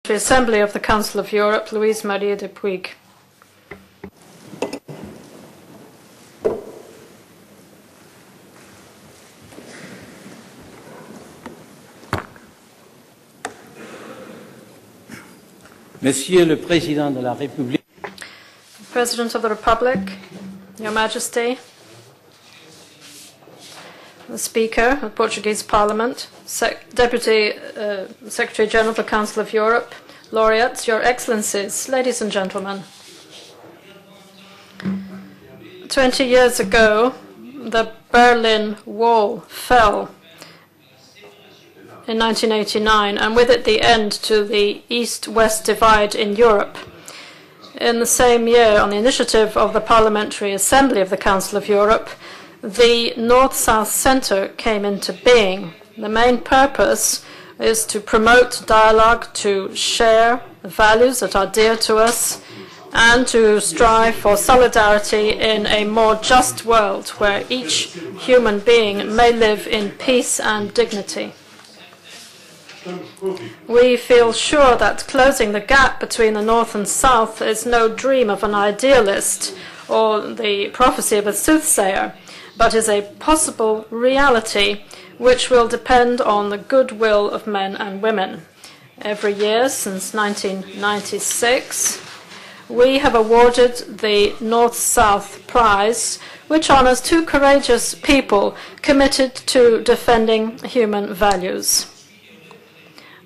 The Assembly of the Council of Europe, Louise Marie de Puig. Monsieur le Président de la République, President of the Republic, Your Majesty, the Speaker of the Portuguese Parliament, Deputy Secretary General of the Council of Europe, laureates, Your Excellencies, ladies and gentlemen. 20 years ago, the Berlin Wall fell in 1989, and with it the end to the East-West divide in Europe. In the same year, on the initiative of the Parliamentary Assembly of the Council of Europe, the North-South Centre came into being. The main purpose is to promote dialogue, to share the values that are dear to us, and to strive for solidarity in a more just world where each human being may live in peace and dignity. We feel sure that closing the gap between the North and South is no dream of an idealist or the prophecy of a soothsayer, but is a possible reality which will depend on the goodwill of men and women. Every year since 1996, we have awarded the North-South Prize, which honors two courageous people committed to defending human values.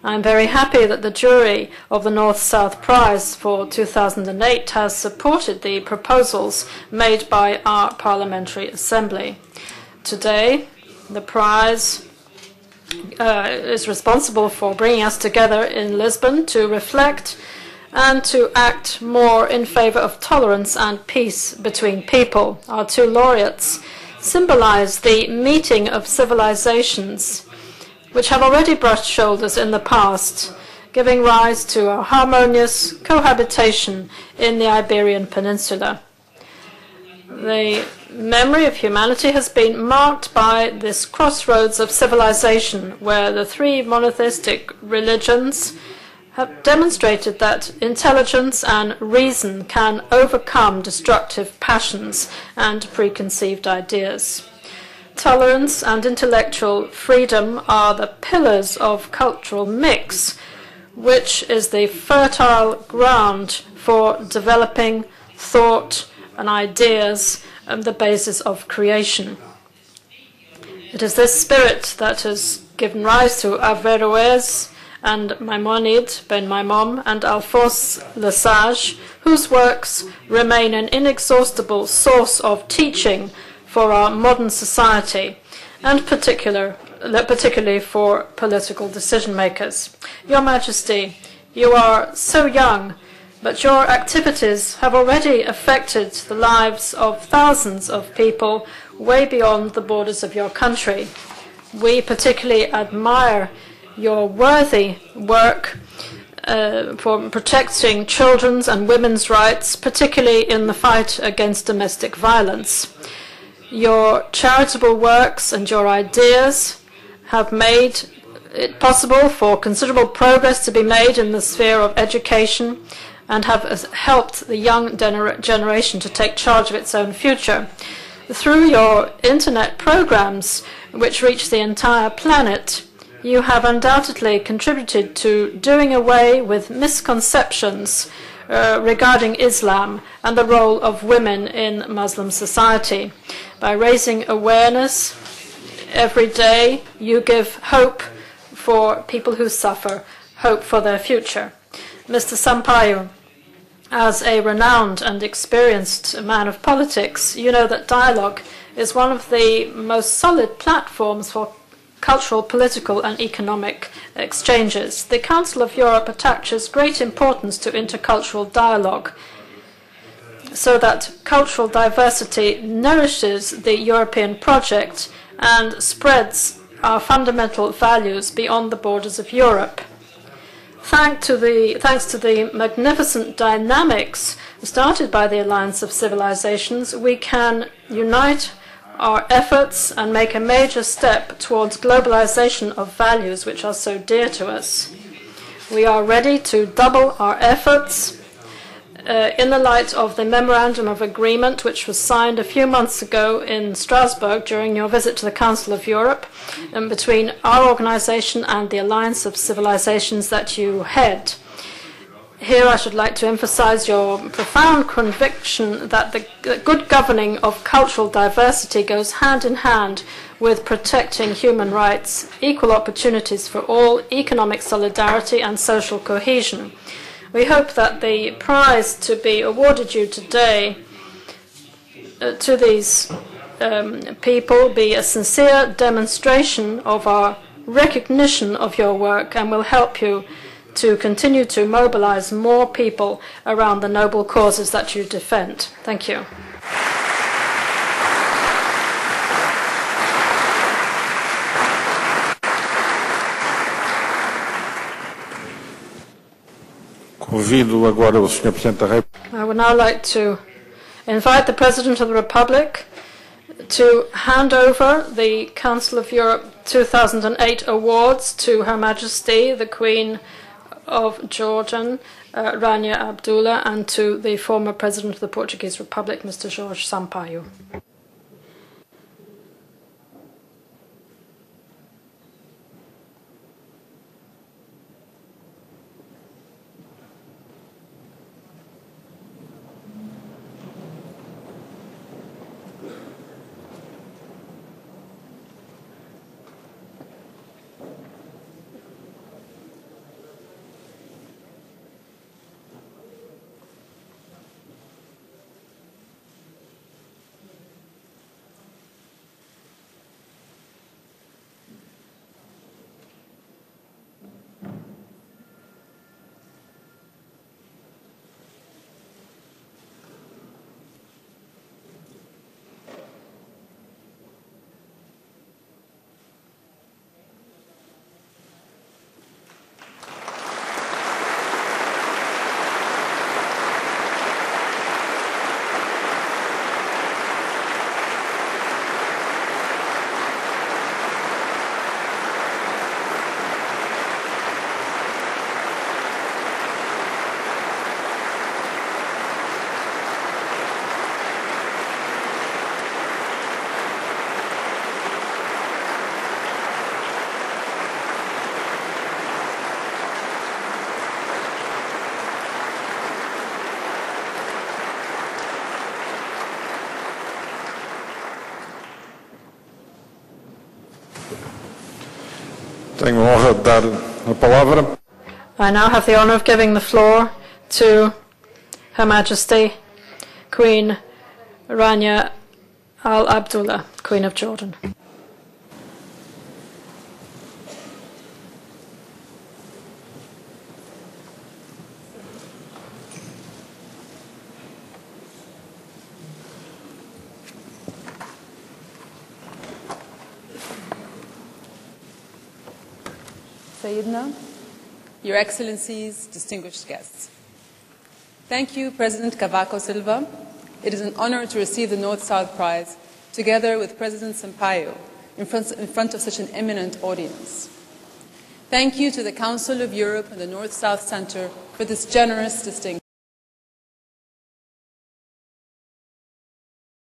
I'm very happy that the jury of the North-South Prize for 2008 has supported the proposals made by our Parliamentary Assembly. Today, the prize is responsible for bringing us together in Lisbon to reflect and to act more in favor of tolerance and peace between people. Our two laureates symbolize the meeting of civilizations which have already brushed shoulders in the past, giving rise to a harmonious cohabitation in the Iberian Peninsula. The memory of humanity has been marked by this crossroads of civilization, where the three monotheistic religions have demonstrated that intelligence and reason can overcome destructive passions and preconceived ideas. Tolerance and intellectual freedom are the pillars of cultural mix, which is the fertile ground for developing thought and ideas and the basis of creation. It is this spirit that has given rise to Averroes and Maimonides, Ben Maimon, and Alphonse Le Sage, whose works remain an inexhaustible source of teaching for our modern society, and particularly for political decision makers. Your Majesty, you are so young, but your activities have already affected the lives of thousands of people way beyond the borders of your country. We particularly admire your worthy work for protecting children's and women's rights, particularly in the fight against domestic violence. Your charitable works and your ideas have made it possible for considerable progress to be made in the sphere of education and have helped the young generation to take charge of its own future. Through your internet programs, which reach the entire planet, you have undoubtedly contributed to doing away with misconceptions regarding Islam and the role of women in Muslim society. By raising awareness every day, you give hope for people who suffer, hope for their future. Mr. Sampaio, as a renowned and experienced man of politics, you know that dialogue is one of the most solid platforms for cultural, political and economic exchanges. The Council of Europe attaches great importance to intercultural dialogue, so that cultural diversity nourishes the European project and spreads our fundamental values beyond the borders of Europe. Thanks to the magnificent dynamics started by the Alliance of Civilizations, we can unite our efforts and make a major step towards globalization of values which are so dear to us. We are ready to double our efforts in the light of the Memorandum of Agreement which was signed a few months ago in Strasbourg during your visit to the Council of Europe between our organization and the Alliance of Civilizations that you head. Here I should like to emphasize your profound conviction that the good governing of cultural diversity goes hand in hand with protecting human rights, equal opportunities for all, economic solidarity and social cohesion. We hope that the prize to be awarded you today to these people be a sincere demonstration of our recognition of your work and will help you to continue to mobilize more people around the noble causes that you defend. Thank you. Convido agora o Sr. Presidente da República. I would now like to invite the President of the Republic to hand over the Council of Europe 2008 awards to Her Majesty, the Queen of Jordan, Rania Abdullah, and to the former President of the Portuguese Republic, Mr. Jorge Sampaio. Tenho a honra de dar a palavra. I now have the honor of giving the floor to Her Majesty, Queen Rania Al Abdullah, Queen of Jordan. Sayyidina, Your Excellencies, distinguished guests. Thank you, President Cavaco Silva. It is an honor to receive the North-South Prize together with President Sampaio in front of such an eminent audience. Thank you to the Council of Europe and the North-South Center for this generous distinction.